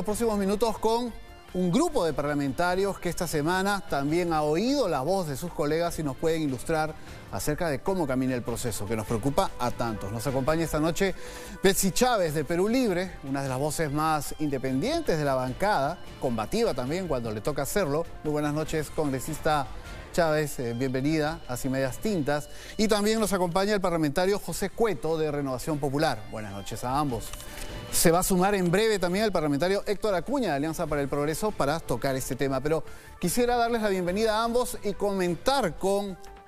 próximos minutos con un grupo de parlamentarios que esta semana también ha oído la voz de sus colegas y nos pueden ilustrar acerca de cómo camina el proceso, que nos preocupa a tantos. Nos acompaña esta noche Betsy Chávez de Perú Libre, una de las voces más independientes de la bancada, combativa también cuando le toca hacerlo. Muy buenas noches, congresista Chávez, bienvenida a Sin Medias Tintas. Y también nos acompaña el parlamentario José Cueto de Renovación Popular. Buenas noches a ambos. Se va a sumar en breve también el parlamentario Héctor Acuña de Alianza para el Progreso para tocar este tema. Pero quisiera darles la bienvenida a ambos y comentar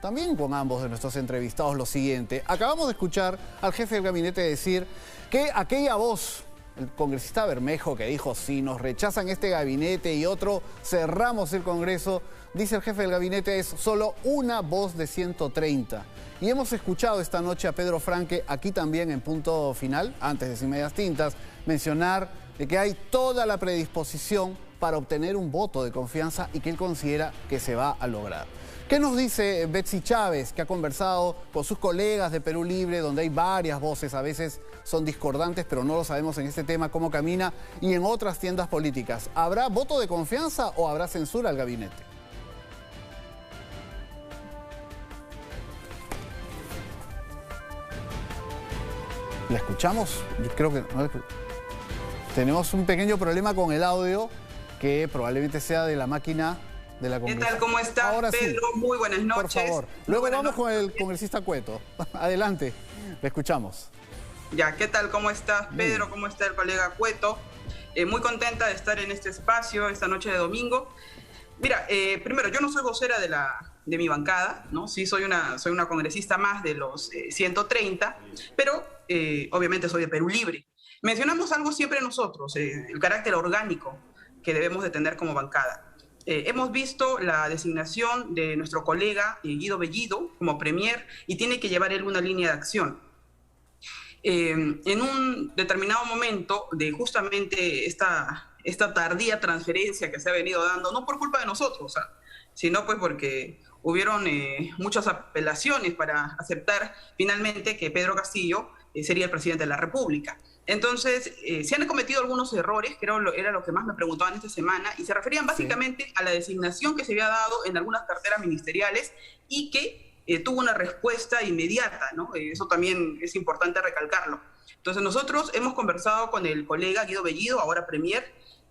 también con ambos de nuestros entrevistados lo siguiente. Acabamos de escuchar al jefe del gabinete decir que aquella voz, el congresista Bermejo, que dijo si nos rechazan este gabinete y otro cerramos el Congreso, dice el jefe del gabinete, es solo una voz de 130. Y hemos escuchado esta noche a Pedro Franque, aquí también en Punto Final, antes de Sin Medias Tintas, mencionar de que hay toda la predisposición para obtener un voto de confianza y que él considera que se va a lograr. ¿Qué nos dice Betsy Chávez, que ha conversado con sus colegas de Perú Libre, donde hay varias voces, a veces son discordantes, pero no lo sabemos en este tema cómo camina, y en otras tiendas políticas? ¿Habrá voto de confianza o habrá censura al gabinete? ¿La escuchamos? Yo creo que no. Tenemos un pequeño problema con el audio, que probablemente sea de la máquina de la congresista. ¿Qué tal? ¿Cómo está, Ahora Pedro? Sí. Muy buenas noches. Por favor. Luego vamos con el congresista Cueto. Adelante, le escuchamos. Ya, ¿qué tal? ¿Cómo estás, Pedro? ¿Cómo está el colega Cueto? Muy contenta de estar en este espacio esta noche de domingo. Mira, primero, yo no soy vocera de mi bancada, ¿no? Sí, soy una congresista más de los 130, pero obviamente soy de Perú Libre. Mencionamos algo siempre nosotros, el carácter orgánico que debemos de tener como bancada. Hemos visto la designación de nuestro colega Guido Bellido como premier y tiene que llevar él una línea de acción. En un determinado momento de justamente esta tardía transferencia que se ha venido dando, no por culpa de nosotros, sino pues porque hubieron muchas apelaciones para aceptar finalmente que Pedro Castillo sería el presidente de la República. Entonces, se han cometido algunos errores, creo era lo que más me preguntaban esta semana, y se referían básicamente a la designación que se había dado en algunas carteras ministeriales y que tuvo una respuesta inmediata, ¿no? Eso también es importante recalcarlo. Entonces, nosotros hemos conversado con el colega Guido Bellido, ahora premier,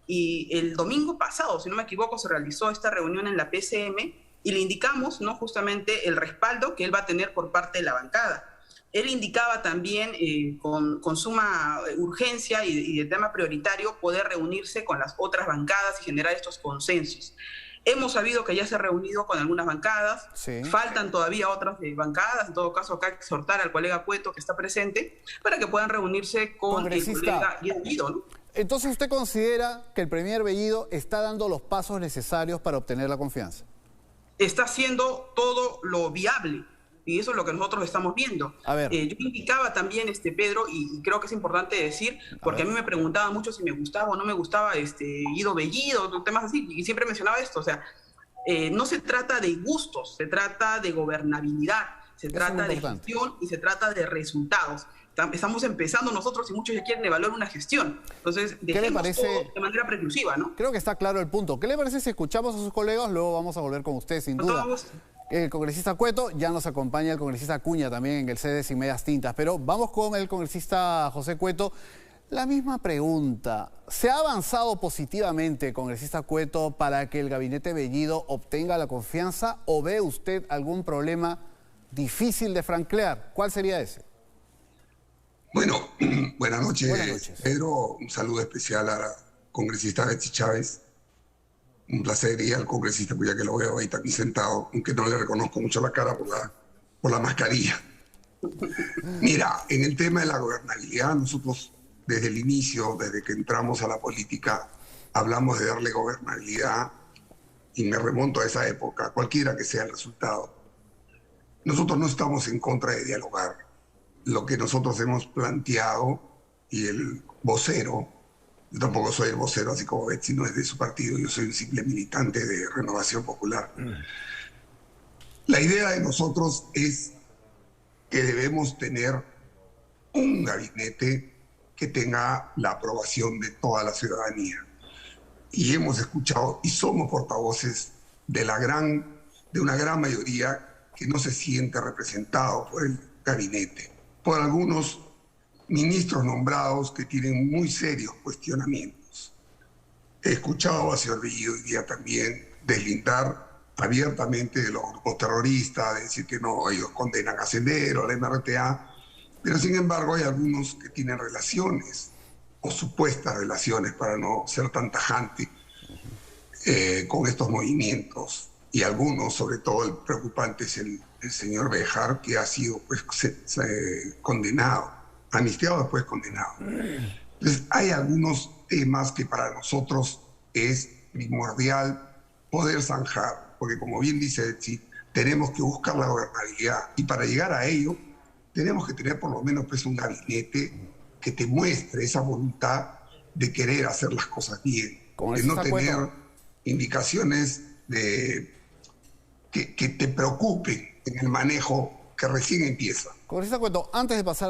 y el domingo pasado, si no me equivoco, se realizó esta reunión en la PCM y le indicamos, ¿no?, justamente el respaldo que él va a tener por parte de la bancada. Él indicaba también con suma urgencia y de tema prioritario poder reunirse con las otras bancadas y generar estos consensos. Hemos sabido que ya se ha reunido con algunas bancadas, sí. Faltan todavía otras bancadas, en todo caso acá exhortar al colega Cueto que está presente para que puedan reunirse con el colega Guido, ¿no? Entonces, ¿usted considera que el premier Bellido está dando los pasos necesarios para obtener la confianza? Está haciendo todo lo viable. Y eso es lo que nosotros estamos viendo. A ver. Yo indicaba también, Pedro, y creo que es importante decir, porque a mí me preguntaban mucho si me gustaba o no me gustaba Guido Bellido, temas así, y siempre mencionaba esto, o sea, no se trata de gustos, se trata de gobernabilidad, se trata de gestión y se trata de resultados. Estamos empezando nosotros y muchos ya quieren evaluar una gestión. Entonces, ¿qué le parece todo de manera preclusiva, ¿no? Creo que está claro el punto. ¿Qué le parece si escuchamos a sus colegas? Luego vamos a volver con usted, sin duda. El congresista Cueto, ya nos acompaña el congresista Acuña también en el sede Sin Medias Tintas. Pero vamos con el congresista José Cueto. La misma pregunta. ¿Se ha avanzado positivamente, congresista Cueto, para que el gabinete Bellido obtenga la confianza o ve usted algún problema difícil de franquear? ¿Cuál sería ese? Bueno, buenas noches, Pedro. Un saludo especial a la congresista Betsy Chávez. Un placer, y al congresista, pues ya que lo veo ahí también sentado, aunque no le reconozco mucho la cara por la mascarilla. Mira, en el tema de la gobernabilidad, nosotros desde el inicio, desde que entramos a la política, hablamos de darle gobernabilidad, y me remonto a esa época, cualquiera que sea el resultado. Nosotros no estamos en contra de dialogar. Lo que nosotros hemos planteado, y el vocero, yo tampoco soy el vocero, así como Betsy no es de su partido, yo soy un simple militante de Renovación Popular. La idea de nosotros es que debemos tener un gabinete que tenga la aprobación de toda la ciudadanía. y hemos escuchado y somos portavoces de una gran mayoría que no se siente representado por el gabinete, por algunos ministros nombrados que tienen muy serios cuestionamientos. He escuchado a Cervillo hoy día también deslindar abiertamente de los grupos terroristas, de decir que no, ellos condenan a Sendero, a la MRTA, pero sin embargo hay algunos que tienen relaciones o supuestas relaciones, para no ser tan tajante, con estos movimientos. Y algunos, sobre todo el preocupante es el señor Béjar, que ha sido pues, condenado, amnistiado, después condenado. Entonces hay algunos temas que para nosotros es primordial poder zanjar, porque como bien dice Etsy, tenemos que buscar la gobernabilidad, y para llegar a ello tenemos que tener por lo menos pues, un gabinete que te muestre esa voluntad de querer hacer las cosas bien, de no tener indicaciones que te preocupen en el manejo que recién empieza. Congresista Cueto, antes de pasar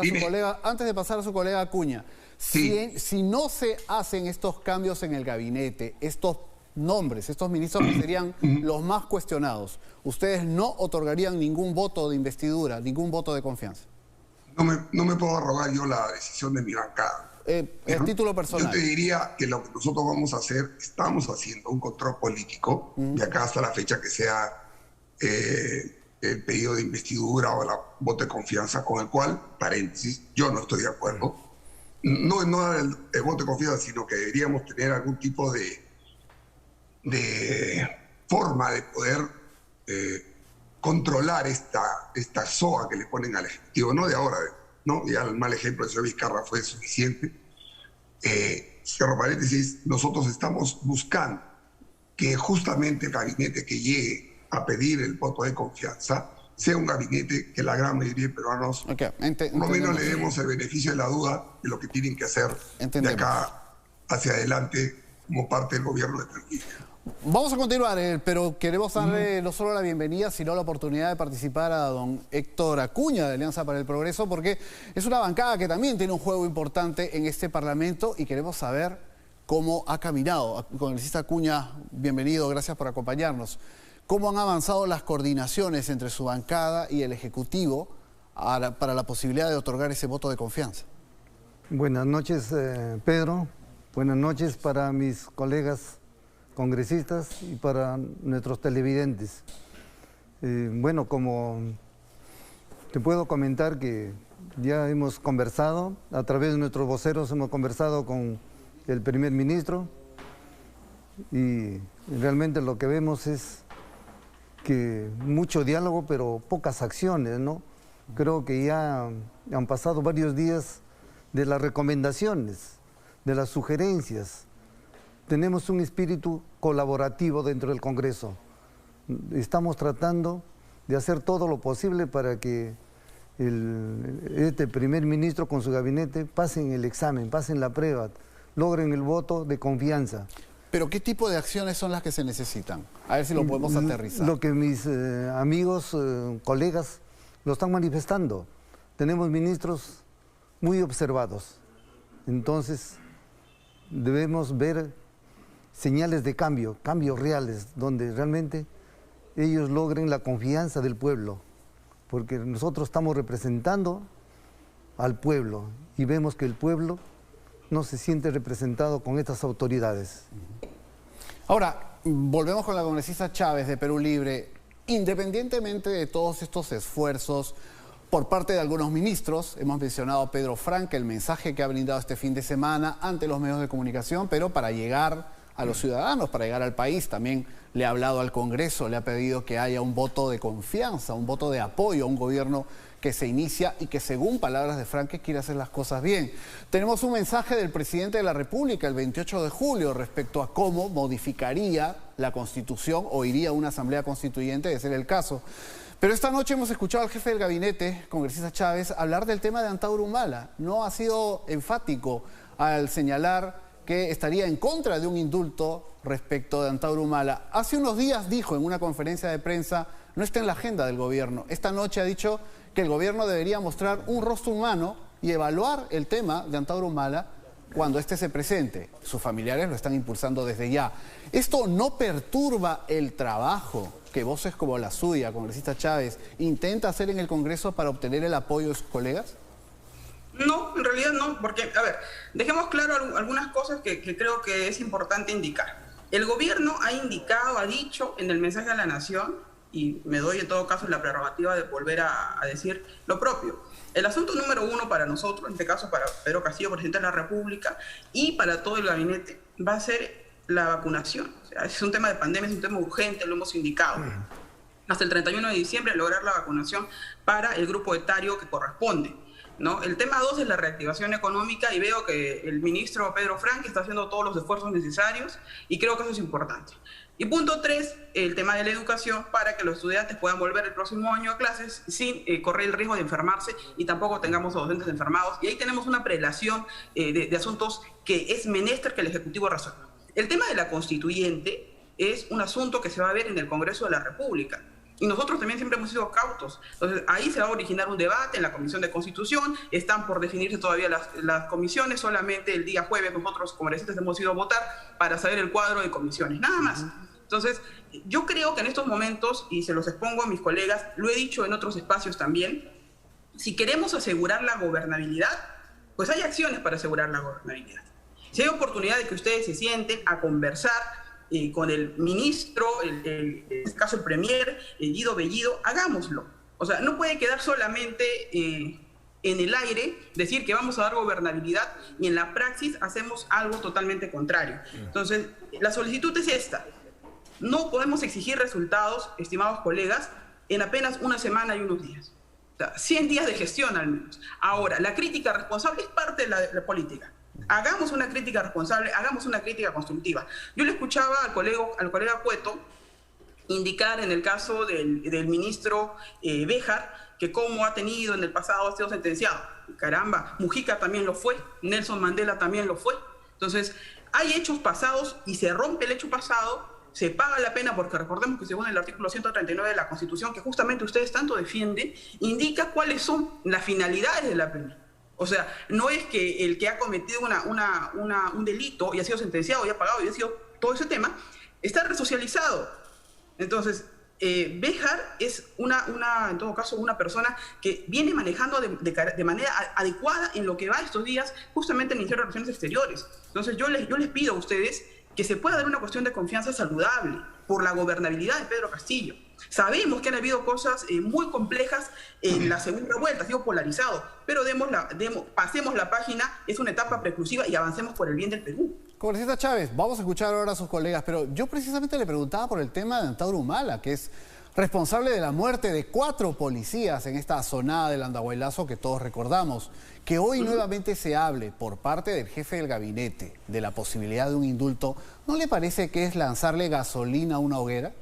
a su colega Acuña, sí. si no se hacen estos cambios en el gabinete, estos nombres, estos ministros que serían los más cuestionados, ¿ustedes no otorgarían ningún voto de investidura, ningún voto de confianza? No me puedo arrogar yo la decisión de mi bancada. El título personal. Yo te diría que lo que nosotros vamos a hacer, estamos haciendo un control político, de acá hasta la fecha que sea el pedido de investidura o la voto de confianza, con el cual, paréntesis, yo no estoy de acuerdo. No el voto de confianza, sino que deberíamos tener algún tipo de forma de poder controlar esta SOA que le ponen al Ejecutivo, no de ahora, ¿no? Ya el mal ejemplo del señor Vizcarra fue suficiente. Cierro paréntesis, nosotros estamos buscando que justamente el gabinete que llegue a pedir el voto de confianza sea un gabinete que la gran mayoría de peruanos por lo menos le demos el beneficio de la duda de lo que tienen que hacer de acá hacia adelante como parte del gobierno de Trujillo. Vamos a continuar, pero queremos darle no solo la bienvenida, sino la oportunidad de participar a don Héctor Acuña de Alianza para el Progreso, porque es una bancada que también tiene un juego importante en este Parlamento y queremos saber cómo ha caminado. Congresista Acuña, bienvenido, gracias por acompañarnos. ¿Cómo han avanzado las coordinaciones entre su bancada y el Ejecutivo para la posibilidad de otorgar ese voto de confianza? Buenas noches, Pedro. Buenas noches para mis colegas congresistas y para nuestros televidentes. Bueno, como te puedo comentar que ya hemos conversado, a través de nuestros voceros hemos conversado con el primer ministro y realmente lo que vemos es que mucho diálogo pero pocas acciones, ¿no? Creo que ya han pasado varios días de las recomendaciones, de las sugerencias. Tenemos un espíritu colaborativo dentro del Congreso. Estamos tratando de hacer todo lo posible para que este primer ministro con su gabinete pasen el examen, pasen la prueba, logren el voto de confianza. ¿Pero qué tipo de acciones son las que se necesitan? A ver si lo podemos aterrizar. Lo que mis amigos, colegas, lo están manifestando. Tenemos ministros muy observados. Entonces, debemos ver señales de cambio, cambios reales, donde realmente ellos logren la confianza del pueblo, porque nosotros estamos representando al pueblo y vemos que el pueblo no se siente representado con estas autoridades. Ahora, volvemos con la congresista Chávez de Perú Libre. Independientemente de todos estos esfuerzos por parte de algunos ministros, hemos mencionado a Pedro Franque, el mensaje que ha brindado este fin de semana ante los medios de comunicación, pero para llegar a los ciudadanos, para llegar al país, también le ha hablado al Congreso, le ha pedido que haya un voto de confianza, un voto de apoyo a un gobierno que se inicia y que, según palabras de Franque, quiere hacer las cosas bien. Tenemos un mensaje del presidente de la República el 28 de julio respecto a cómo modificaría la Constitución o iría a una asamblea constituyente, de ser el caso. Pero esta noche hemos escuchado al jefe del gabinete, congresista Chávez, hablar del tema de Antauro Humala. No ha sido enfático al señalar que estaría en contra de un indulto respecto de Antauro Humala. Hace unos días dijo en una conferencia de prensa, no está en la agenda del gobierno. Esta noche ha dicho que el gobierno debería mostrar un rostro humano y evaluar el tema de Antauro Humala cuando éste se presente. Sus familiares lo están impulsando desde ya. ¿Esto no perturba el trabajo que voces como la suya, congresista Chávez, intenta hacer en el Congreso para obtener el apoyo de sus colegas? No, en realidad no, porque, a ver, dejemos claro algunas cosas que creo que es importante indicar. El gobierno ha indicado, ha dicho en el mensaje a la nación, y me doy en todo caso la prerrogativa de volver a decir lo propio. El asunto número uno para nosotros, en este caso para Pedro Castillo, presidente de la República, y para todo el gabinete, va a ser la vacunación. O sea, es un tema de pandemia, es un tema urgente, lo hemos indicado. Hasta el 31 de diciembre lograr la vacunación para el grupo etario que corresponde, ¿no? El tema 2 es la reactivación económica, y veo que el ministro Pedro Franque está haciendo todos los esfuerzos necesarios, y creo que eso es importante. Y punto 3, el tema de la educación, para que los estudiantes puedan volver el próximo año a clases sin correr el riesgo de enfermarse, y tampoco tengamos a docentes enfermados. Y ahí tenemos una prelación de asuntos que es menester que el Ejecutivo resuelva. El tema de la constituyente es un asunto que se va a ver en el Congreso de la República. Y nosotros también siempre hemos sido cautos. Entonces, ahí se va a originar un debate en la Comisión de Constitución. Están por definirse todavía las comisiones. Solamente el día jueves nosotros, congresistas, hemos ido a votar para saber el cuadro de comisiones. Nada más. Entonces, yo creo que en estos momentos, y se los expongo a mis colegas, lo he dicho en otros espacios también, si queremos asegurar la gobernabilidad, pues hay acciones para asegurar la gobernabilidad. Si hay oportunidad de que ustedes se sienten a conversar con el ministro, en este caso el premier, Guido Bellido, hagámoslo. O sea, no puede quedar solamente en el aire decir que vamos a dar gobernabilidad y en la praxis hacemos algo totalmente contrario. Entonces, la solicitud es esta. No podemos exigir resultados, estimados colegas, en apenas una semana y unos días. O sea, 100 días de gestión al menos. Ahora, la crítica responsable es parte de la política. Hagamos una crítica responsable, hagamos una crítica constructiva. Yo le escuchaba al colega Cueto indicar en el caso del ministro Béjar que cómo ha tenido en el pasado, ha sido sentenciado. Caramba, Mujica también lo fue, Nelson Mandela también lo fue. Entonces, hay hechos pasados y se rompe el hecho pasado, se paga la pena, porque recordemos que según el artículo 139 de la Constitución, que justamente ustedes tanto defienden, indica cuáles son las finalidades de la pena. O sea, no es que el que ha cometido un delito y ha sido sentenciado y ha pagado y ha sido todo ese tema, está resocializado. Entonces, Béjar es en todo caso, una persona que viene manejando de manera adecuada en lo que va estos días, justamente el Ministerio de Relaciones Exteriores. Entonces, yo les pido a ustedes que se pueda dar una cuestión de confianza saludable por la gobernabilidad de Pedro Castillo. Sabemos que han habido cosas muy complejas en la segunda vuelta, ha sido polarizado, pero pasemos la página, es una etapa preclusiva y avancemos por el bien del Perú. Congresista Chávez, vamos a escuchar ahora a sus colegas, pero yo precisamente le preguntaba por el tema de Antauro Humala, que es responsable de la muerte de 4 policías en esta zonada del Andahuaylazo que todos recordamos. Que hoy nuevamente se hable por parte del jefe del gabinete de la posibilidad de un indulto, ¿no le parece que es lanzarle gasolina a una hoguera?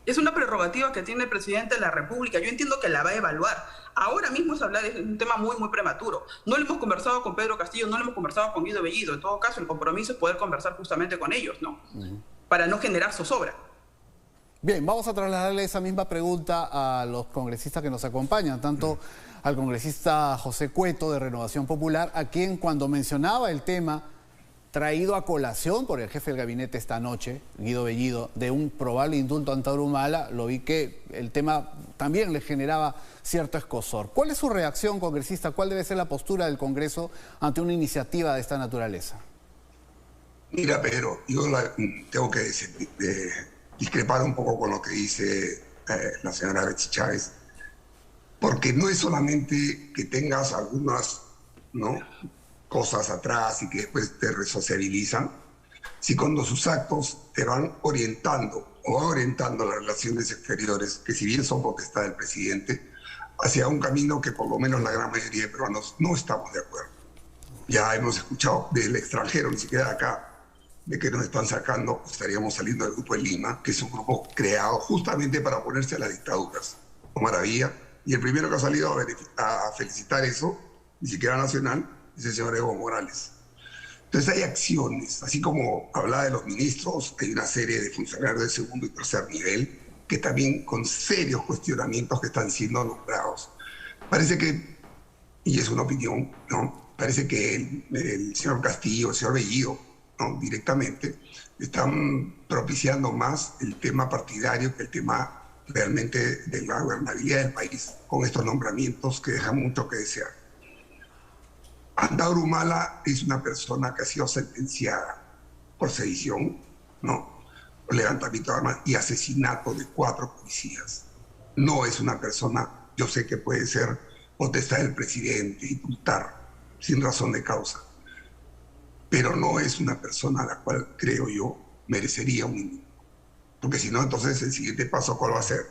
Es una prerrogativa que tiene el presidente de la República. Yo entiendo que la va a evaluar. Ahora mismo es un tema muy prematuro. No lo hemos conversado con Pedro Castillo, no lo hemos conversado con Guido Bellido. En todo caso, el compromiso es poder conversar justamente con ellos, ¿no? Para no generar zozobra. Bien, vamos a trasladarle esa misma pregunta a los congresistas que nos acompañan, tanto al congresista José Cueto de Renovación Popular, a quien cuando mencionaba el tema traído a colación por el jefe del gabinete esta noche, Guido Bellido, de un probable indulto a Antauro Humala, lo vi que el tema también le generaba cierto escozor. ¿Cuál es su reacción, congresista? ¿Cuál debe ser la postura del Congreso ante una iniciativa de esta naturaleza? Mira, Pedro, yo tengo que discrepar un poco con lo que dice la señora Betsy Chávez, porque no es solamente que tengas algunas cosas atrás y que después te resociabilizan, si cuando sus actos te van orientando o orientando las relaciones exteriores, que si bien son potestad del presidente, hacia un camino que por lo menos la gran mayoría de peruanos no estamos de acuerdo. Ya hemos escuchado del extranjero, ni siquiera de acá, de que nos están sacando, estaríamos saliendo del Grupo de Lima, que es un grupo creado justamente para oponerse a las dictaduras. Maravilla. Y el primero que ha salido a felicitar eso, ni siquiera nacional, es el señor Evo Morales. Entonces hay acciones, así como hablaba de los ministros, hay una serie de funcionarios de segundo y tercer nivel que también con serios cuestionamientos que están siendo nombrados. Parece que, y es una opinión, ¿no?, parece que el señor Castillo, el señor Bellido, ¿no?, directamente, están propiciando más el tema partidario que el tema realmente de la gobernabilidad del país, con estos nombramientos que dejan mucho que desear. Antauro Humala es una persona que ha sido sentenciada por sedición, ¿no?, por levantamiento de armas y asesinato de 4 policías. No es una persona, yo sé que puede ser potestad del presidente, indultar sin razón de causa, pero no es una persona a la cual, creo yo, merecería un indulto. Porque si no, entonces el siguiente paso, ¿cuál va a ser?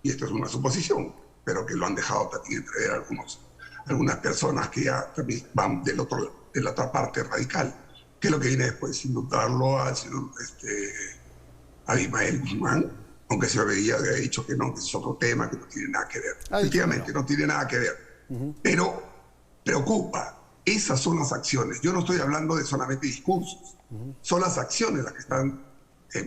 Y esto es una suposición, pero que lo han dejado también entrever algunas personas que ya también van de la otra parte radical. ¿Qué es lo que viene después? Indultarlo al señor Abimael Guzmán, aunque el señor Bedilla había dicho que no, que es otro tema, que no tiene nada que ver. Efectivamente, no tiene nada que ver. Pero preocupa. Esas son las acciones. Yo no estoy hablando de solamente discursos. Son las acciones las que están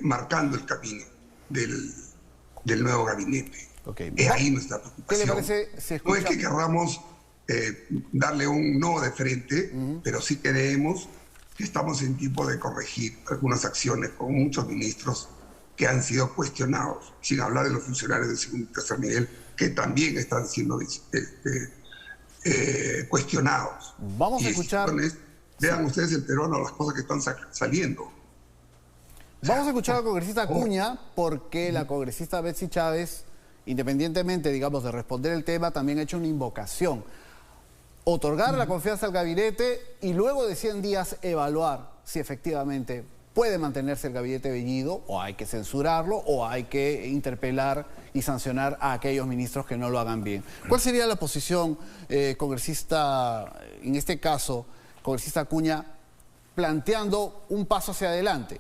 marcando el camino del nuevo gabinete. Es ahí nuestra preocupación. ¿Qué le parece si no es que querramos darle un no de frente, pero sí creemos que estamos en tiempo de corregir algunas acciones con muchos ministros que han sido cuestionados, sin hablar de los funcionarios de segundo y tercer nivel, que también están siendo cuestionados. Vamos a escuchar. Vean ustedes el peruano, las cosas que están saliendo. Vamos a escuchar a la congresista Acuña, porque la congresista Betsy Chávez, independientemente, digamos, de responder el tema, también ha hecho una invocación. Otorgar la confianza al gabinete y luego de 100 días evaluar si efectivamente puede mantenerse el gabinete Bellido, o hay que censurarlo, o hay que interpelar y sancionar a aquellos ministros que no lo hagan bien. ¿Cuál sería la posición, congresista, en este caso, congresista Acuña, planteando un paso hacia adelante?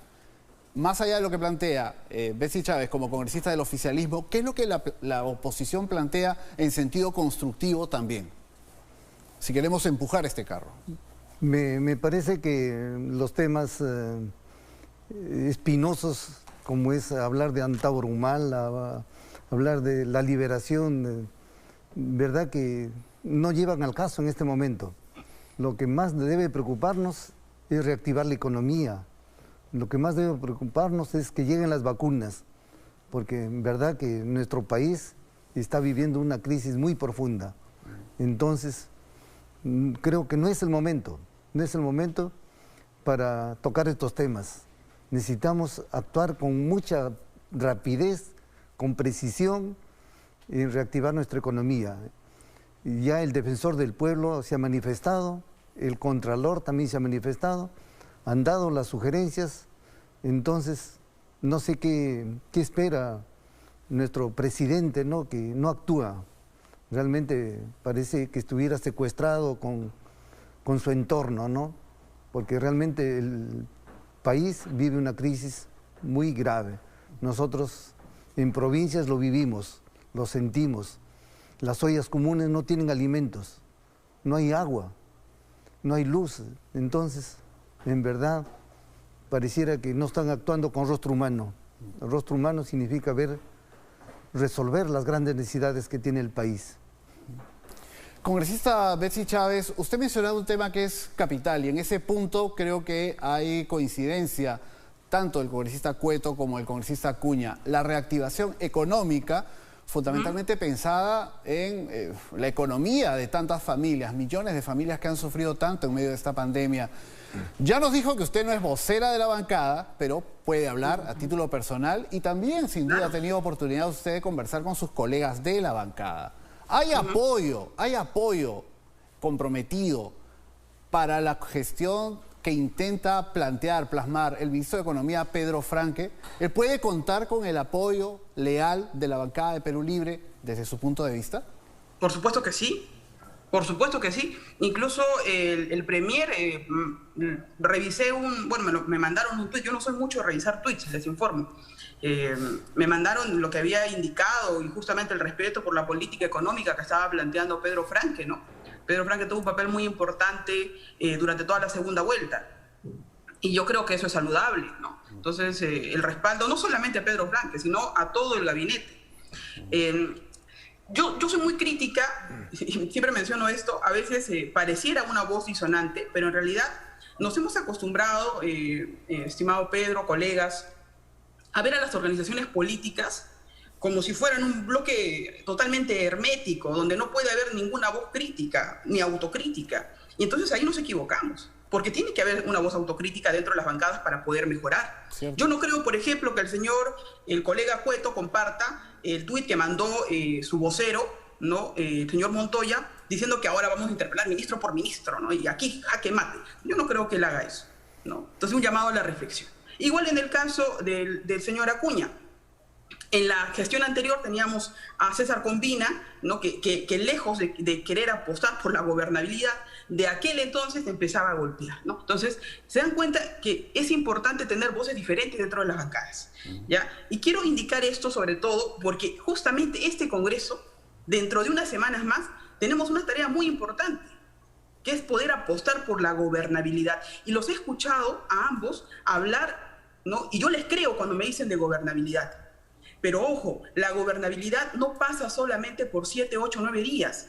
Más allá de lo que plantea Betsy Chávez como congresista del oficialismo, ¿qué es lo que la oposición plantea en sentido constructivo también? Si queremos empujar este carro. Me parece que los temas espinosos, como es hablar de Antauro Humala, hablar de la liberación, verdad que no llevan al caso en este momento. Lo que más debe preocuparnos es reactivar la economía. Lo que más debe preocuparnos es que lleguen las vacunas, porque en verdad que nuestro país está viviendo una crisis muy profunda. Entonces, creo que no es el momento para tocar estos temas. Necesitamos actuar con mucha rapidez, con precisión, en reactivar nuestra economía. Ya el defensor del pueblo se ha manifestado, el contralor también se ha manifestado, han dado las sugerencias, entonces no sé qué espera nuestro presidente, ¿no?, que no actúa. Realmente parece que estuviera secuestrado con su entorno, ¿no? Porque realmente el país vive una crisis muy grave. Nosotros en provincias lo vivimos, lo sentimos. Las ollas comunes no tienen alimentos, no hay agua, no hay luz. Entonces, en verdad, pareciera que no están actuando con rostro humano. El rostro humano significa resolver las grandes necesidades que tiene el país. Congresista Betsy Chávez, usted ha mencionado un tema que es capital y en ese punto creo que hay coincidencia tanto del congresista Cueto como del congresista Acuña. La reactivación económica, fundamentalmente pensada en la economía de tantas familias, millones de familias que han sufrido tanto en medio de esta pandemia. Ya nos dijo que usted no es vocera de la bancada, pero puede hablar a título personal y también sin duda ha tenido oportunidad usted de conversar con sus colegas de la bancada. Hay apoyo comprometido para la gestión que intenta plasmar el ministro de Economía, Pedro Franque. ¿Él puede contar con el apoyo leal de la bancada de Perú Libre desde su punto de vista? Por supuesto que sí. Por supuesto que sí. Incluso el premier, revisé me mandaron un tuit. Yo no soy mucho de revisar tuits, les informo. Me mandaron lo que había indicado y justamente el respeto por la política económica que estaba planteando Pedro Franque, ¿no? Pedro Franque tuvo un papel muy importante durante toda la segunda vuelta. Y yo creo que eso es saludable, ¿no? Entonces, el respaldo no solamente a Pedro Franque, sino a todo el gabinete. Yo soy muy crítica, y siempre menciono esto, a veces pareciera una voz disonante, pero en realidad nos hemos acostumbrado, estimado Pedro, colegas, a ver a las organizaciones políticas como si fueran un bloque totalmente hermético, donde no puede haber ninguna voz crítica ni autocrítica. Y entonces ahí nos equivocamos, porque tiene que haber una voz autocrítica dentro de las bancadas para poder mejorar. ¿Cierto? Yo no creo, por ejemplo, que el colega Cueto comparta el tuit que mandó su vocero, ¿no? El señor Montoya, diciendo que ahora vamos a interpelar ministro por ministro, ¿no? Y aquí jaque mate. Yo no creo que él haga eso, ¿no? Entonces un llamado a la reflexión. Igual en el caso del señor Acuña. En la gestión anterior teníamos a César Combina, ¿no? que lejos de querer apostar por la gobernabilidad, de aquel entonces empezaba a golpear, ¿no? Entonces, se dan cuenta que es importante tener voces diferentes dentro de las bancadas, ¿ya? Y quiero indicar esto sobre todo porque justamente este Congreso, dentro de unas semanas más, tenemos una tarea muy importante, que es poder apostar por la gobernabilidad. Y los he escuchado a ambos hablar, ¿no? Y yo les creo cuando me dicen de gobernabilidad. Pero ojo, la gobernabilidad no pasa solamente por 7, 8, 9 días.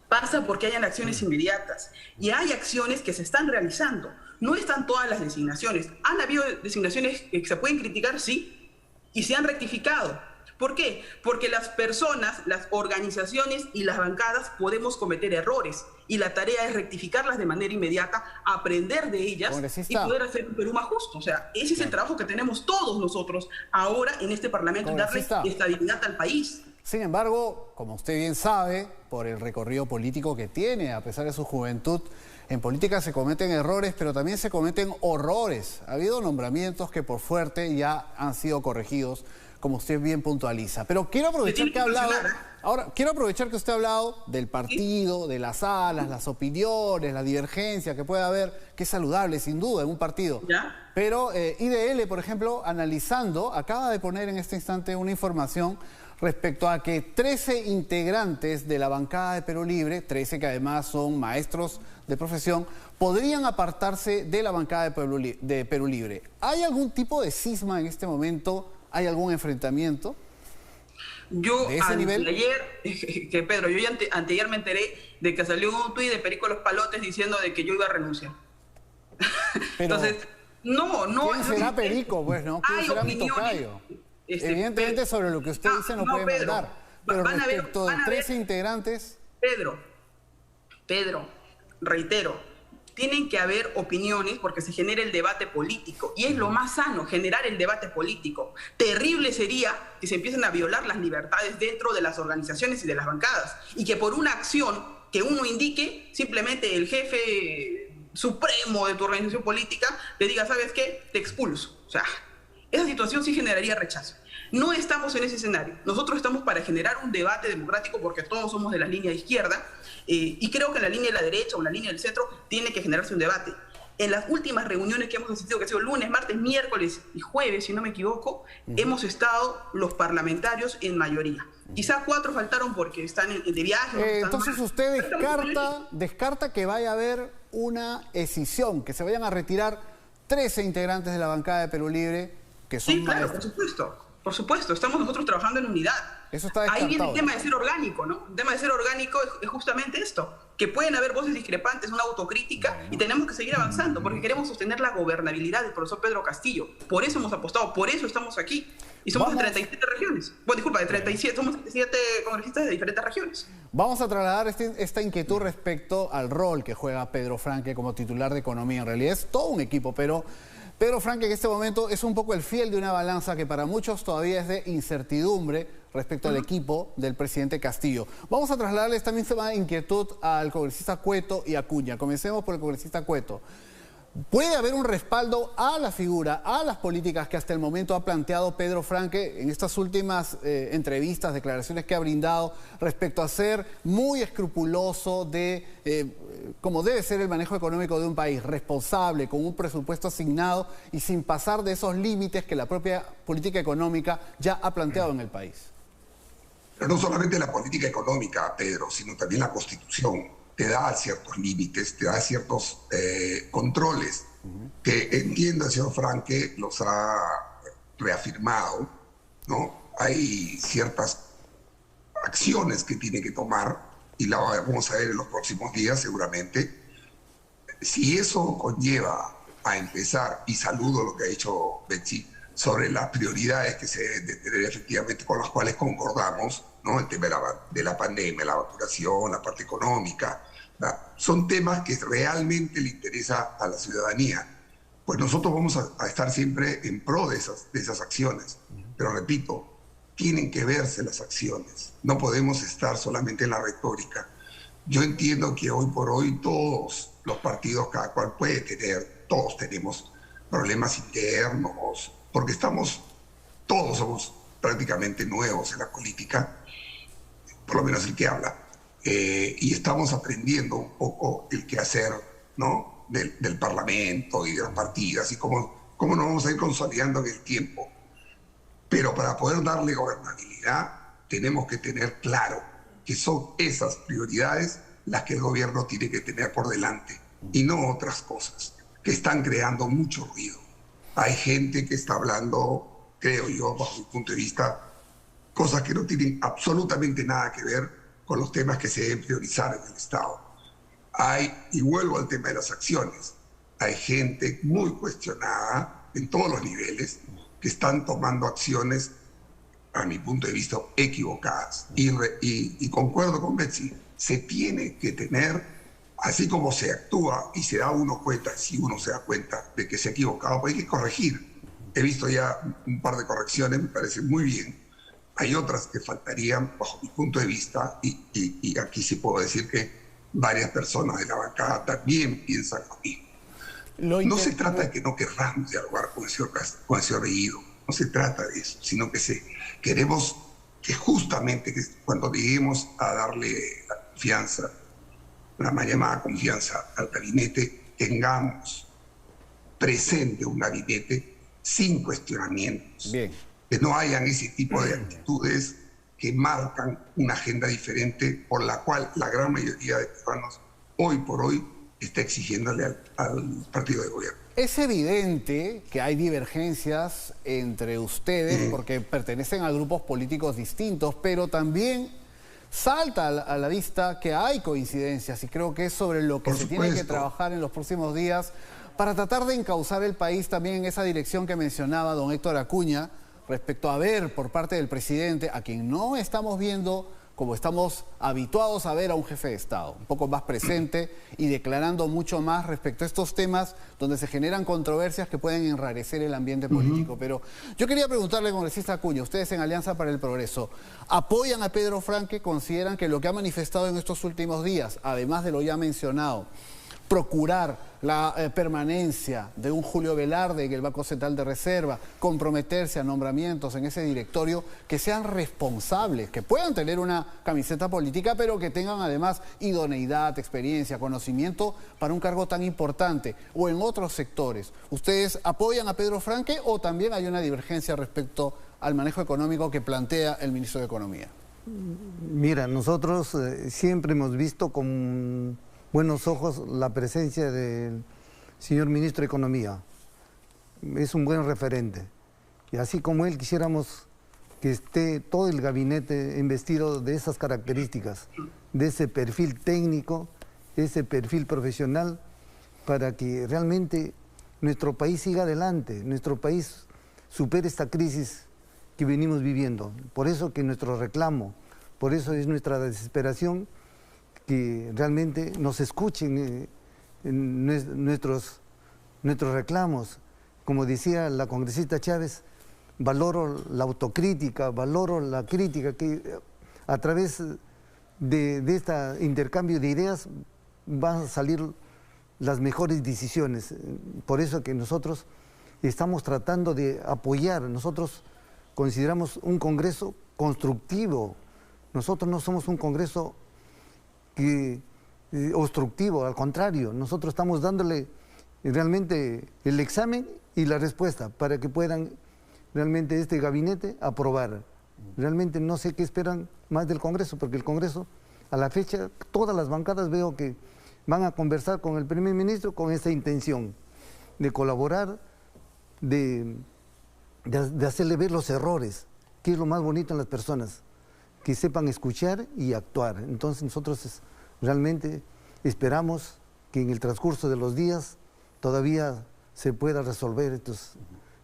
Pasa porque hayan acciones inmediatas. Y hay acciones que se están realizando. No están todas las designaciones. ¿Han habido designaciones que se pueden criticar? Sí. Y se han rectificado. ¿Por qué? Porque las personas, las organizaciones y las bancadas podemos cometer errores. Y la tarea es rectificarlas de manera inmediata, aprender de ellas y poder hacer un Perú más justo. O sea, ese es el trabajo que tenemos todos nosotros ahora en este Parlamento, darle estabilidad al país. Sin embargo, como usted bien sabe, por el recorrido político que tiene, a pesar de su juventud, en política se cometen errores, pero también se cometen horrores. Ha habido nombramientos que por suerte ya han sido corregidos, como usted bien puntualiza. Pero quiero aprovechar que ha hablado, quiero aprovechar que usted ha hablado del partido, de las alas, las opiniones, la divergencia que puede haber, que es saludable sin duda en un partido. ¿Ya? Pero IDL, por ejemplo, analizando, acaba de poner en este instante una información respecto a que 13 integrantes de la bancada de Perú Libre, 13 que además son maestros de profesión, podrían apartarse de la bancada de Perú Libre. ¿Hay algún tipo de cisma en este momento? ¿Hay algún enfrentamiento? Yo ayer, que Pedro, yo anteayer me enteré de que salió un tuit de Perico Los Palotes diciendo de que yo iba a renunciar. Pero, entonces, no. ¿Quién será Perico? Pues, ¿no? ¿Quién será mi tocayo? Evidentemente sobre lo que usted dice no puede Pedro, mandar. Pero respecto de 13 integrantes... Pedro, reitero, tienen que haber opiniones porque se genera el debate político y es lo más sano, generar el debate político. Terrible sería que se empiecen a violar las libertades dentro de las organizaciones y de las bancadas y que por una acción que uno indique, simplemente el jefe supremo de tu organización política te diga, ¿sabes qué? Te expulso. O sea, esa situación sí generaría rechazo. No estamos en ese escenario. Nosotros estamos para generar un debate democrático porque todos somos de la línea de izquierda y creo que en la línea de la derecha o en la línea del centro tiene que generarse un debate. En las últimas reuniones que hemos asistido, que ha sido lunes, martes, miércoles y jueves, si no me equivoco, hemos estado los parlamentarios en mayoría. Quizá 4 faltaron porque están de viaje. Entonces usted descarta que vaya a haber una escisión, que se vayan a retirar 13 integrantes de la bancada de Perú Libre, que son claro, por supuesto. Por supuesto, estamos nosotros trabajando en unidad. Eso está descartado. Ahí viene el tema de ser orgánico, ¿no? El tema de ser orgánico es justamente esto, que pueden haber voces discrepantes, una autocrítica, y tenemos que seguir avanzando, porque queremos sostener la gobernabilidad del profesor Pedro Castillo. Por eso hemos apostado, por eso estamos aquí. Y somos de 37 regiones. Bueno, disculpa, de 37, somos 37 congresistas de diferentes regiones. Vamos a trasladar esta inquietud respecto al rol que juega Pedro Franque como titular de Economía. En realidad es todo un equipo, pero Pedro Franque en este momento es un poco el fiel de una balanza que para muchos todavía es de incertidumbre respecto al equipo del presidente Castillo. Vamos a trasladarle esta misma inquietud al congresista Cueto y Acuña. Comencemos por el congresista Cueto. ¿Puede haber un respaldo a la figura, a las políticas que hasta el momento ha planteado Pedro Franque en estas últimas entrevistas, declaraciones que ha brindado respecto a ser muy escrupuloso de cómo debe ser el manejo económico de un país, responsable, con un presupuesto asignado y sin pasar de esos límites que la propia política económica ya ha planteado en el país? Pero no solamente la política económica, Pedro, sino también la Constitución. Te da ciertos límites, te da ciertos controles que entiendo el señor Franque los ha reafirmado, ¿no? Hay ciertas acciones que tiene que tomar, y la vamos a ver en los próximos días seguramente. Si eso conlleva a empezar, y saludo lo que ha dicho Betsy, sobre las prioridades que se deben de tener efectivamente, con las cuales concordamos, ¿no? El tema de la pandemia, la vacunación, la parte económica, ¿verdad? Son temas que realmente le interesa a la ciudadanía. Pues nosotros vamos a estar siempre en pro de esas acciones. Pero repito, tienen que verse las acciones. No podemos estar solamente en la retórica. Yo entiendo que hoy por hoy todos los partidos, cada cual puede tener, todos tenemos problemas internos, porque todos somos prácticamente nuevos en la política, por lo menos el que habla, y estamos aprendiendo un poco el quehacer, ¿no? del Parlamento y de las partidas, y cómo nos vamos a ir consolidando en el tiempo. Pero para poder darle gobernabilidad, tenemos que tener claro que son esas prioridades las que el gobierno tiene que tener por delante, y no otras cosas que están creando mucho ruido. Hay gente que está hablando, creo yo, bajo mi punto de vista, cosas que no tienen absolutamente nada que ver con los temas que se deben priorizar en el Estado. Y vuelvo al tema de las acciones, hay gente muy cuestionada en todos los niveles que están tomando acciones, a mi punto de vista, equivocadas. Y concuerdo con Betsy, se tiene que tener, así como se actúa y se da uno cuenta, si uno se da cuenta de que se ha equivocado, pues hay que corregir. He visto ya un par de correcciones, me parece muy bien. Hay otras que faltarían, bajo mi punto de vista, y aquí sí puedo decir que varias personas de la bancada también piensan lo mismo. No se trata de que no querramos dialogar con el señor Bellido, no se trata de eso, sino que queremos que justamente cuando lleguemos a darle la confianza, la mal llamada confianza al gabinete, tengamos presente un gabinete sin cuestionamientos. Bien. Que no hayan ese tipo de actitudes que marcan una agenda diferente por la cual la gran mayoría de peruanos hoy por hoy está exigiéndole al partido de gobierno. Es evidente que hay divergencias entre ustedes porque pertenecen a grupos políticos distintos, pero también salta a la vista que hay coincidencias, y creo que es sobre lo que se tiene que trabajar en los próximos días para tratar de encauzar el país también en esa dirección que mencionaba don Héctor Acuña, respecto a ver por parte del presidente, a quien no estamos viendo como estamos habituados a ver a un jefe de Estado, un poco más presente y declarando mucho más respecto a estos temas donde se generan controversias que pueden enrarecer el ambiente político. Pero yo quería preguntarle, congresista Acuña, ustedes en Alianza para el Progreso, ¿apoyan a Pedro Franque? ¿Consideran que lo que ha manifestado en estos últimos días, además de lo ya mencionado, procurar la permanencia de un Julio Velarde en el Banco Central de Reserva, comprometerse a nombramientos en ese directorio que sean responsables, que puedan tener una camiseta política, pero que tengan además idoneidad, experiencia, conocimiento para un cargo tan importante, o en otros sectores? ¿Ustedes apoyan a Pedro Franque o también hay una divergencia respecto al manejo económico que plantea el ministro de Economía? Mira, nosotros siempre hemos visto con buenos ojos la presencia del señor ministro de Economía. Es un buen referente. Y así como él, quisiéramos que esté todo el gabinete investido de esas características, de ese perfil técnico, ese perfil profesional, para que realmente nuestro país siga adelante, nuestro país supere esta crisis que venimos viviendo. Por eso que nuestro reclamo, por eso es nuestra desesperación, que realmente nos escuchen en nuestros reclamos. Como decía la congresista Chávez, valoro la autocrítica, valoro la crítica, que a través de este intercambio de ideas van a salir las mejores decisiones. Por eso que nosotros estamos tratando de apoyar. Nosotros consideramos un Congreso constructivo. Nosotros no somos un Congreso obstructivo, al contrario, nosotros estamos dándole realmente el examen y la respuesta para que puedan realmente este gabinete aprobar. Realmente no sé qué esperan más del Congreso, porque el Congreso, a la fecha, todas las bancadas veo que van a conversar con el primer ministro con esa intención de colaborar, de hacerle ver los errores, que es lo más bonito en las personas, que sepan escuchar y actuar. Entonces nosotros realmente esperamos que en el transcurso de los días todavía se pueda resolver estas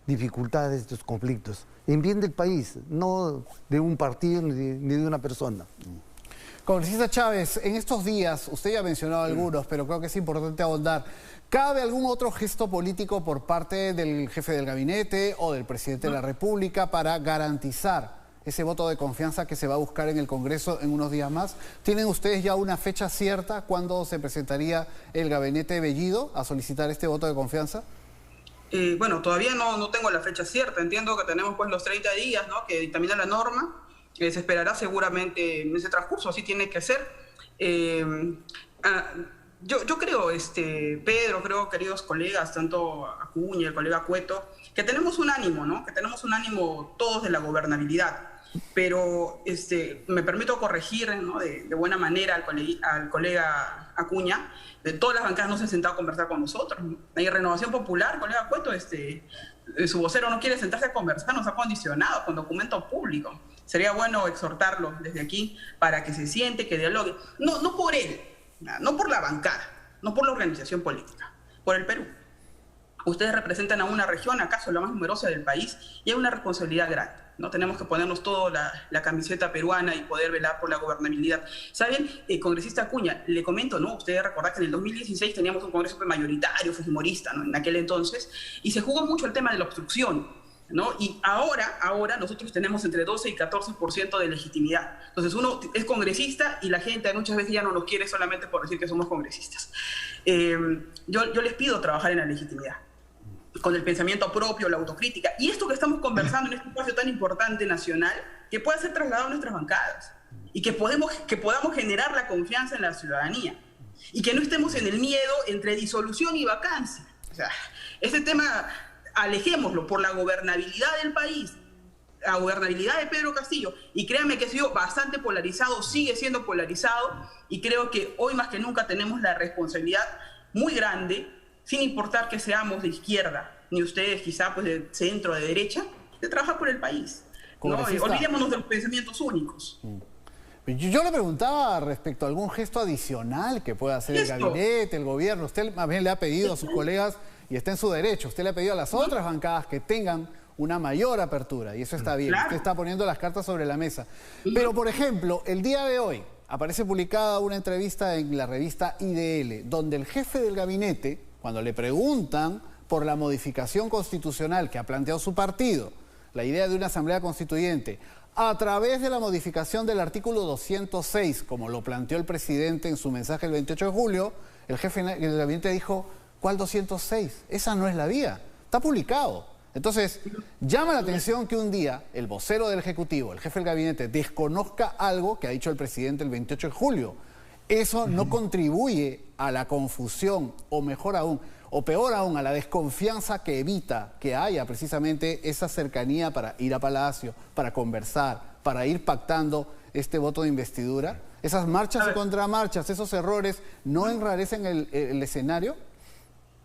dificultades, estos conflictos, en bien del país, no de un partido ni de una persona. Congresista Chávez, en estos días, usted ya ha mencionado algunos, pero creo que es importante ahondar. ¿Cabe algún otro gesto político por parte del jefe del gabinete o del presidente de la República para garantizar ese voto de confianza que se va a buscar en el Congreso en unos días más? ¿Tienen ustedes ya una fecha cierta cuándo se presentaría el gabinete Bellido a solicitar este voto de confianza? Bueno, todavía no tengo la fecha cierta. Entiendo que tenemos pues los 30 días, ¿no?, que dictamina la norma. Se esperará seguramente en ese transcurso, así tiene que ser. Yo creo, Pedro, creo, queridos colegas, tanto Acuña, el colega Cueto, que tenemos un ánimo, ¿no? Que tenemos un ánimo todos de la gobernabilidad. Pero me permito corregir, ¿no?, de buena manera al colega Acuña. De todas las bancadas no se han sentado a conversar con nosotros, ¿no? Hay Renovación Popular, colega Cueto, su vocero no quiere sentarse a conversar, nos ha condicionado con documento público. Sería bueno exhortarlo desde aquí para que se siente, que dialogue. No por él, no por la bancada, no por la organización política, por el Perú. Ustedes representan a una región, acaso la más numerosa del país, y hay una responsabilidad grande, ¿no? Tenemos que ponernos toda la camiseta peruana y poder velar por la gobernabilidad. ¿Saben, congresista Acuña? Le comento, ¿no? Ustedes recordarán que en el 2016 teníamos un congreso mayoritario, fujimorista, ¿no?, en aquel entonces, y se jugó mucho el tema de la obstrucción, ¿no? Y ahora nosotros tenemos entre 12 y 14% de legitimidad. Entonces uno es congresista y la gente muchas veces ya no nos quiere solamente por decir que somos congresistas. Yo les pido trabajar en la legitimidad, con el pensamiento propio, la autocrítica. Y esto que estamos conversando en este espacio tan importante nacional, que pueda ser trasladado a nuestras bancadas y que podamos generar la confianza en la ciudadanía y que no estemos en el miedo entre disolución y vacancia. O sea, ese tema alejémoslo por la gobernabilidad del país, la gobernabilidad de Pedro Castillo. Y créanme que ha sido bastante polarizado, sigue siendo polarizado, y creo que hoy más que nunca tenemos la responsabilidad muy grande, sin importar que seamos de izquierda, ni ustedes quizá pues de centro, de derecha, de trabajar por el país. ¿No? Olvidémonos de los pensamientos únicos. Yo le preguntaba respecto a algún gesto adicional que pueda hacer el gabinete, el gobierno. Usted más bien le ha pedido a sus colegas, y está en su derecho, usted le ha pedido a las otras bancadas que tengan una mayor apertura, y eso está bien. Claro. Usted está poniendo las cartas sobre la mesa. Pero, por ejemplo, el día de hoy aparece publicada una entrevista en la revista IDL, donde el jefe del gabinete, cuando le preguntan por la modificación constitucional que ha planteado su partido, la idea de una asamblea constituyente, a través de la modificación del artículo 206, como lo planteó el presidente en su mensaje el 28 de julio, el jefe del gabinete dijo: ¿cuál 206? Esa no es la vía. Está publicado. Entonces, llama la atención que un día el vocero del Ejecutivo, el jefe del gabinete, desconozca algo que ha dicho el presidente el 28 de julio. Eso no contribuye a la confusión, o mejor aún, o peor aún, a la desconfianza que evita que haya precisamente esa cercanía para ir a Palacio, para conversar, para ir pactando este voto de investidura. Esas marchas y contramarchas, esos errores, ¿no enrarecen el escenario?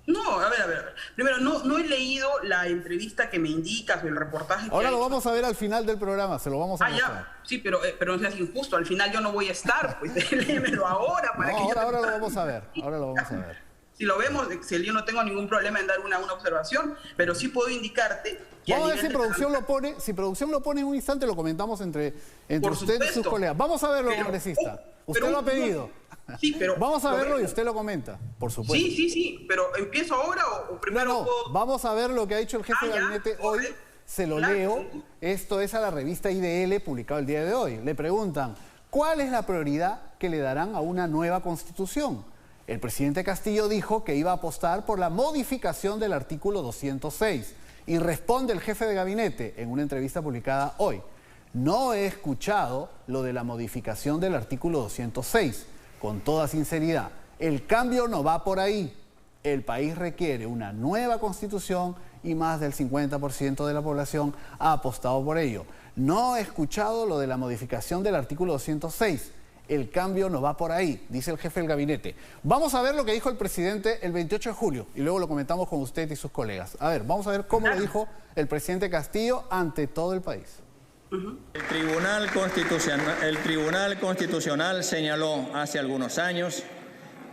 No, a ver. Primero, no he leído la entrevista que me indicas, el reportaje que ahora lo vamos a ver al final del programa, se lo vamos a mostrar. Ya. Sí, pero no seas injusto, al final yo no voy a estar, pues léemelo ahora para que ahora lo vamos a ver, ahora lo vamos a ver. Si lo vemos, yo no tengo ningún problema en dar una observación, pero sí puedo indicarte que vamos a ver si producción lo pone en un instante, lo comentamos entre usted y sus colegas. Vamos a verlo, congresista. Usted lo ha pedido. Sí, pero vamos a verlo y usted lo comenta, por supuesto. Sí, pero ¿empiezo ahora o primero? No, vamos a ver lo que ha dicho el jefe de gabinete hoy. Se lo leo. Esto es a la revista IDL, publicado el día de hoy. Le preguntan: ¿cuál es la prioridad que le darán a una nueva constitución? El presidente Castillo dijo que iba a apostar por la modificación del artículo 206. Y responde el jefe de gabinete en una entrevista publicada hoy: no he escuchado lo de la modificación del artículo 206. Con toda sinceridad, el cambio no va por ahí. El país requiere una nueva constitución y más del 50% de la población ha apostado por ello. No he escuchado lo de la modificación del artículo 206. El cambio no va por ahí, dice el jefe del gabinete. Vamos a ver lo que dijo el presidente el 28 de julio y luego lo comentamos con usted y sus colegas. A ver, vamos a ver cómo lo dijo el presidente Castillo ante todo el país. El Tribunal Constitucional señaló hace algunos años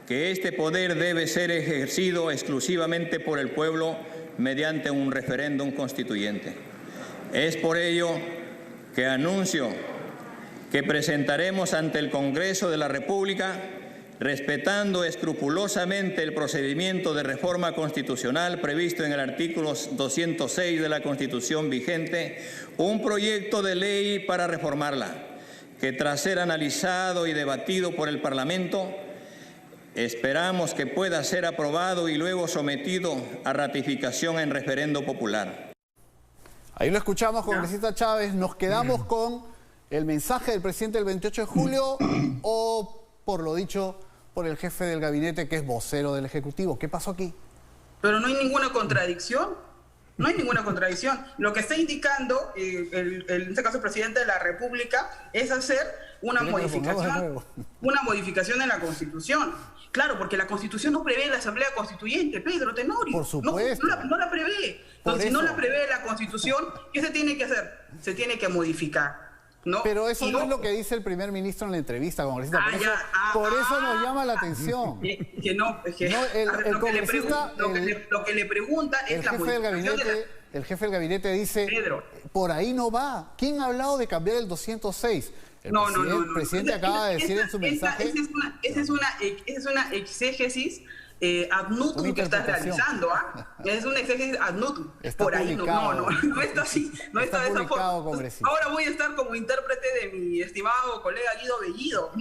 que este poder debe ser ejercido exclusivamente por el pueblo mediante un referéndum constituyente. Es por ello que anuncio que presentaremos ante el Congreso de la República, respetando escrupulosamente el procedimiento de reforma constitucional previsto en el artículo 206 de la Constitución vigente, un proyecto de ley para reformarla, que tras ser analizado y debatido por el Parlamento, esperamos que pueda ser aprobado y luego sometido a ratificación en referendo popular. Ahí lo escuchamos, congresista Chávez. ¿Nos quedamos con el mensaje del presidente el 28 de julio o por lo dicho por el jefe del gabinete, que es vocero del Ejecutivo? ¿Qué pasó aquí? Pero no hay ninguna contradicción. No hay ninguna contradicción. Lo que está indicando en este caso el presidente de la República es hacer una modificación en la Constitución. Claro, porque la Constitución no prevé la Asamblea Constituyente, Pedro Tenorio. Por supuesto. No la prevé. Entonces, si no la prevé la Constitución, ¿qué se tiene que hacer? Se tiene que modificar. ¿No? Pero eso no es lo que dice el primer ministro en la entrevista, congresista. Por eso nos llama la atención. Lo que le pregunta es la modificación el jefe del gabinete dice, Pedro, por ahí no va. ¿Quién ha hablado de cambiar el 206? El presidente acaba de decir en su mensaje... Esa es una exégesis ad nutum que estás realizando, es un exégesis ad nutum. Por ahí no está así, no está de esa forma. Ahora voy a estar como intérprete de mi estimado colega Guido Bellido,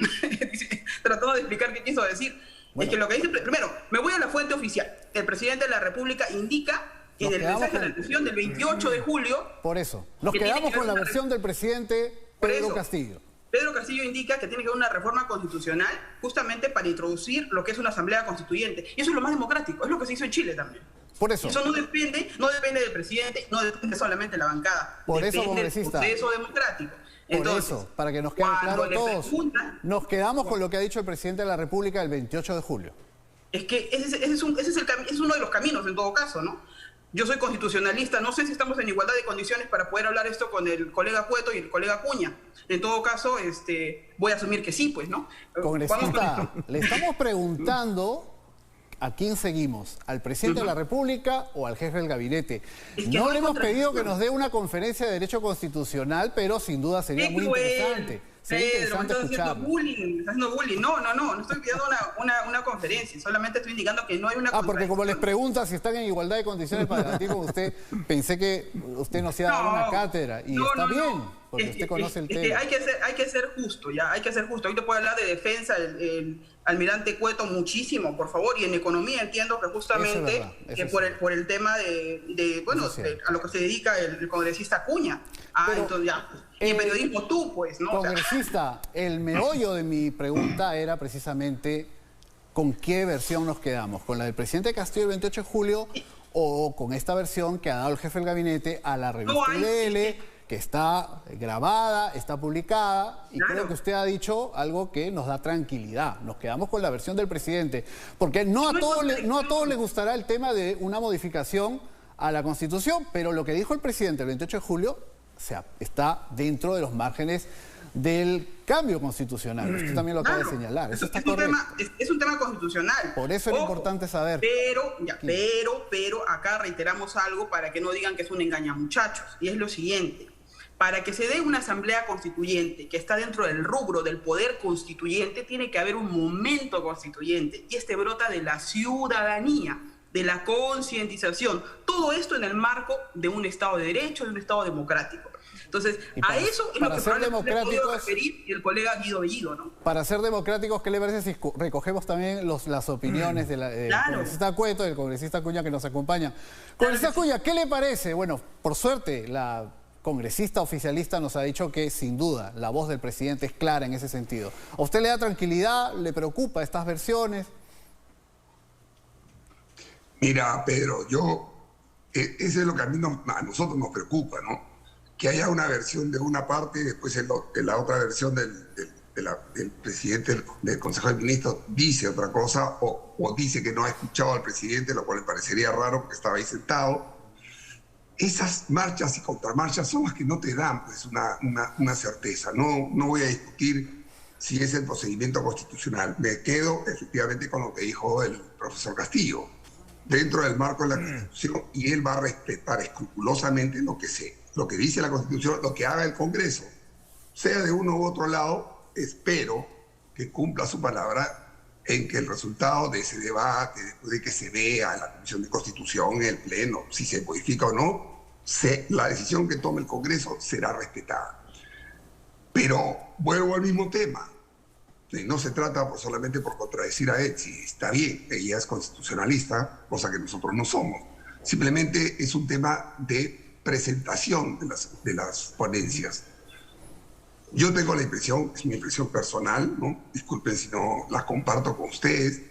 tratando de explicar qué quiso decir. Es que lo que dice, primero, me voy a la fuente oficial. El presidente de la República indica en el mensaje de la sesión del 28 de julio... Por eso, nos quedamos con la versión del presidente Pedro Castillo. Pedro Castillo indica que tiene que haber una reforma constitucional justamente para introducir lo que es una asamblea constituyente. Y eso es lo más democrático, es lo que se hizo en Chile también. Por eso. Eso no depende del presidente, no depende solamente de la bancada. Por eso, congresista. Depende del proceso democrático. Entonces, por eso, para que nos quede claro a todos, nos quedamos con lo que ha dicho el presidente de la República el 28 de julio. Es que ese es uno de los caminos en todo caso, ¿no? Yo soy constitucionalista, no sé si estamos en igualdad de condiciones para poder hablar esto con el colega Cueto y el colega Acuña. En todo caso, voy a asumir que sí, pues, ¿no? Congresista, le estamos preguntando a quién seguimos, ¿al presidente de la República o al jefe del gabinete? No le hemos pedido que nos dé una conferencia de Derecho Constitucional, pero sin duda sería muy interesante. Pedro, estás haciendo bullying. No estoy pidiendo una conferencia, solamente estoy indicando que no hay una conferencia. Porque como les pregunta si están en igualdad de condiciones para debatir con usted, pensé que usted nos iba a dar una cátedra, y está bien, porque usted conoce el tema. Hay que ser justo, ya, hay que ser justo. Hoy te puedo hablar de defensa, el almirante Cueto muchísimo, por favor, y en economía entiendo que justamente por el tema a lo que se dedica el congresista Acuña. Entonces ya. Y periodismo tú, pues, ¿no? Congresista, el meollo de mi pregunta era precisamente ¿con qué versión nos quedamos? ¿Con la del presidente Castillo el 28 de julio o con esta versión que ha dado el jefe del gabinete a la revista IDL, que está grabada, está publicada, y creo que usted ha dicho algo que nos da tranquilidad? Nos quedamos con la versión del presidente, porque no a todos les gustará el tema de una modificación a la Constitución, pero lo que dijo el presidente el 28 de julio está dentro de los márgenes del cambio constitucional. Usted también lo acaba de señalar. Eso está correcto. Es un tema constitucional. Por eso es importante saber. Pero acá reiteramos algo para que no digan que es un engañamuchachos. Y es lo siguiente. Para que se dé una asamblea constituyente que está dentro del rubro del poder constituyente, tiene que haber un momento constituyente. Y brota de la ciudadanía, de la concientización. Todo esto en el marco de un Estado de Derecho, de un Estado democrático. Entonces, a eso es lo que probablemente le puedo referir el colega Guido Bellido, ¿no? Para ser democráticos, ¿qué le parece si recogemos también las opiniones del congresista Cueto y del congresista Acuña que nos acompañan? Congresista Acuña, ¿qué le parece? Bueno, por suerte, la congresista oficialista nos ha dicho que, sin duda, la voz del presidente es clara en ese sentido. ¿A usted le da tranquilidad? ¿Le preocupa estas versiones? Mira, Pedro, eso es lo que a nosotros nos preocupa, ¿no? Que haya una versión de una parte y después la otra versión del presidente del Consejo de Ministros dice otra cosa o dice que no ha escuchado al presidente, lo cual le parecería raro porque estaba ahí sentado. esas marchas y contramarchas son las que no te dan pues, una certeza. No voy a discutir si es el procedimiento constitucional. Me quedo efectivamente con lo que dijo el profesor Castillo, dentro del marco de la Constitución, y él va a respetar escrupulosamente lo que dice la Constitución, lo que haga el Congreso, sea de uno u otro lado. Espero que cumpla su palabra en que el resultado de ese debate, después de que se vea en la Comisión de Constitución, en el Pleno, si se modifica o no, la decisión que tome el Congreso será respetada. Pero vuelvo al mismo tema. No se trata solamente por contradecir a Etsi. Está bien, ella es constitucionalista, cosa que nosotros no somos. Simplemente es un tema de presentación de las ponencias. Yo tengo la impresión, es mi impresión personal, ¿no? Disculpen si no la comparto con ustedes,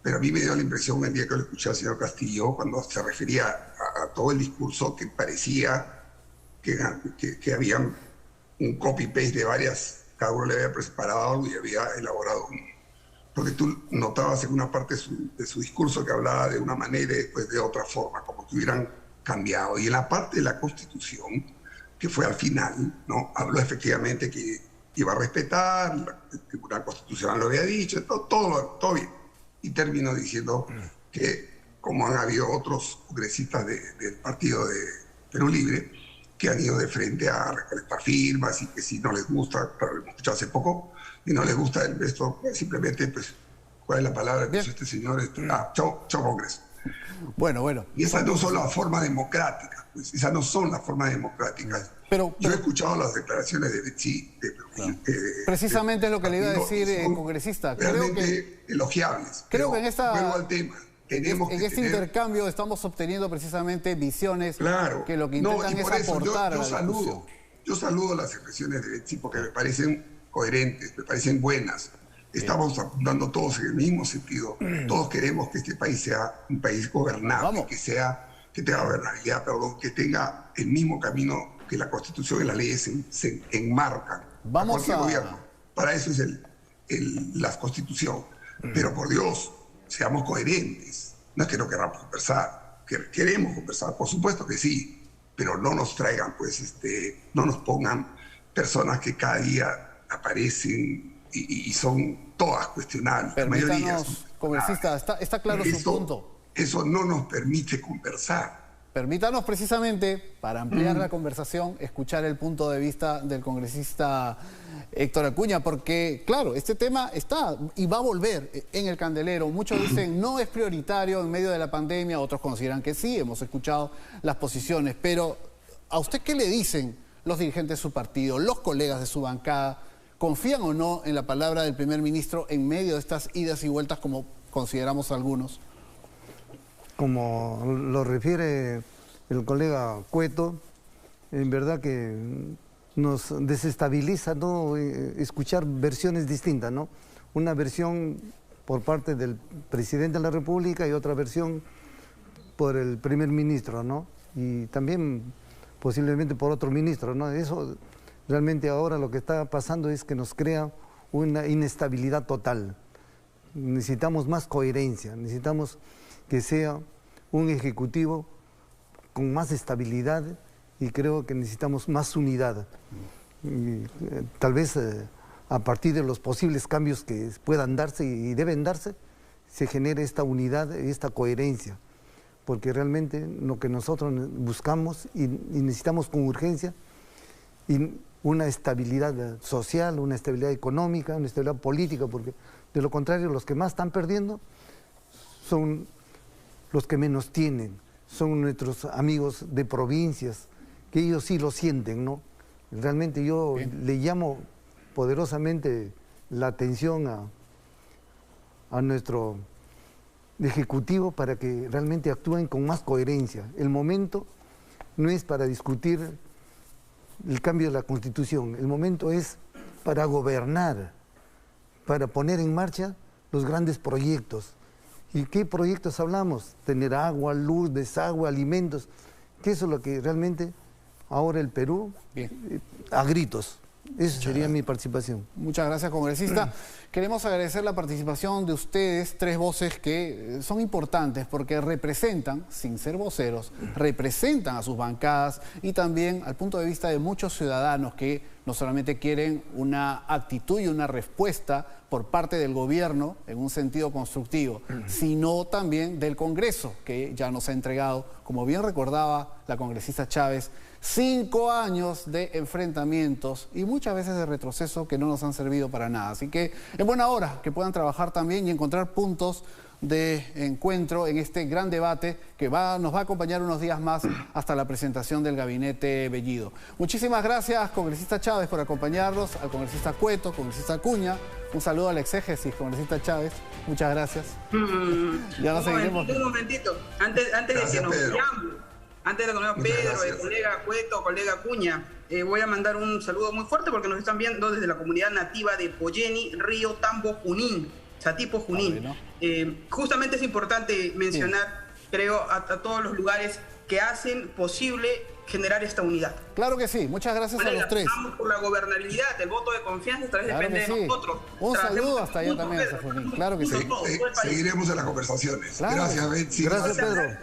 pero a mí me dio la impresión el día que lo escuché al señor Castillo, cuando se refería a todo el discurso, que parecía que había un copy-paste de varias, cada uno le había preparado algo y había elaborado uno. Porque tú notabas en una parte de su discurso que hablaba de una manera y después de otra forma, como que hubieran cambiado. Y en la parte de la Constitución, que fue al final, ¿no? Habló efectivamente que iba a respetar, el Tribunal Constitucional lo había dicho, todo bien. Y terminó diciendo que, como han habido otros congresistas del partido de Perú Libre, que han ido de frente a recolectar firmas y que si no les gusta, claro, lo escuché hace poco, y no les gusta esto, pues simplemente, pues, ¿cuál es la palabra que usó este señor? Chao Congreso. Bueno. Y esas no son las formas democráticas, pues, esas no son las formas democráticas. Yo he escuchado las declaraciones de Betsy. Precisamente es lo que le iba a decir, congresista. Realmente elogiables. Creo que vuelvo al tema. En este intercambio estamos obteniendo precisamente visiones que lo que intentan es aportar a la discusión. Yo saludo las expresiones de Betsy porque me parecen coherentes, me parecen buenas. Estamos apuntando todos en el mismo sentido. Todos queremos que este país sea un país gobernable, que tenga gobernabilidad, que tenga el mismo camino que la Constitución y las leyes se enmarcan. Vamos a gobierno. Para eso es la Constitución. Pero por Dios, seamos coherentes. No es que no queramos conversar, que queremos conversar, por supuesto que sí, pero no nos traigan, pues, no nos pongan personas que cada día aparecen y son todas cuestionables. Permítanos, congresista, está claro su punto. Eso no nos permite conversar. Permítanos precisamente, para ampliar la conversación, escuchar el punto de vista del congresista Héctor Acuña, porque, claro, este tema está y va a volver en el candelero. Muchos dicen no es prioritario en medio de la pandemia, otros consideran que sí, hemos escuchado las posiciones, pero ¿a usted qué le dicen los dirigentes de su partido, los colegas de su bancada? ¿Confían o no en la palabra del primer ministro en medio de estas idas y vueltas, como consideramos algunos? Como lo refiere el colega Cueto, en verdad que nos desestabiliza, ¿no?, escuchar versiones distintas, ¿no? Una versión por parte del presidente de la República y otra versión por el primer ministro, ¿no? Y también posiblemente por otro ministro, ¿no? Eso realmente ahora lo que está pasando es que nos crea una inestabilidad total. Necesitamos más coherencia, necesitamos que sea un ejecutivo con más estabilidad y creo que necesitamos más unidad. Y, tal vez a partir de los posibles cambios que puedan darse y deben darse, se genere esta unidad, esta coherencia, porque realmente lo que nosotros buscamos y necesitamos con urgencia, y una estabilidad social, una estabilidad económica, una estabilidad política, porque de lo contrario los que más están perdiendo son los que menos tienen, son nuestros amigos de provincias, que ellos sí lo sienten, ¿no? Realmente yo le llamo poderosamente la atención a nuestro Ejecutivo para que realmente actúen con más coherencia. El momento no es para discutir el cambio de la Constitución, el momento es para gobernar, para poner en marcha los grandes proyectos. ¿Y qué proyectos hablamos? Tener agua, luz, desagüe, alimentos, que eso es lo que realmente ahora el Perú, a gritos, Esa sería mi participación. Muchas gracias, congresista. Queremos agradecer la participación de ustedes, tres voces que son importantes porque representan, sin ser voceros, representan a sus bancadas y también al punto de vista de muchos ciudadanos que no solamente quieren una actitud y una respuesta por parte del gobierno en un sentido constructivo, sino también del Congreso, que ya nos ha entregado, como bien recordaba la congresista Chávez, 5 años de enfrentamientos y muchas veces de retroceso que no nos han servido para nada. Así que es buena hora que puedan trabajar también y encontrar puntos de encuentro en este gran debate que nos va a acompañar unos días más hasta la presentación del gabinete Bellido. Muchísimas gracias, congresista Chávez, por acompañarnos, al congresista Cueto, congresista Acuña. Un saludo al exégesis, congresista Chávez. Muchas gracias. Ya nos seguiremos. Un momentito, antes de que nos veamos. Antes de que nos veamos, Pedro, el colega Cueto, colega Acuña, voy a mandar un saludo muy fuerte porque nos están viendo desde la comunidad nativa de Polleni, Río Tambo, Junín, Satipo, Junín. Justamente es importante mencionar, creo, a todos los lugares que hacen posible generar esta unidad. Claro que sí, muchas gracias a los tres. Vamos por la gobernabilidad, el voto de confianza, esta vez depende de nosotros. Un saludo hasta allá también, Junín. Claro que sí. Seguiremos en las conversaciones. Claro. Gracias, Betsy. Gracias, Pedro.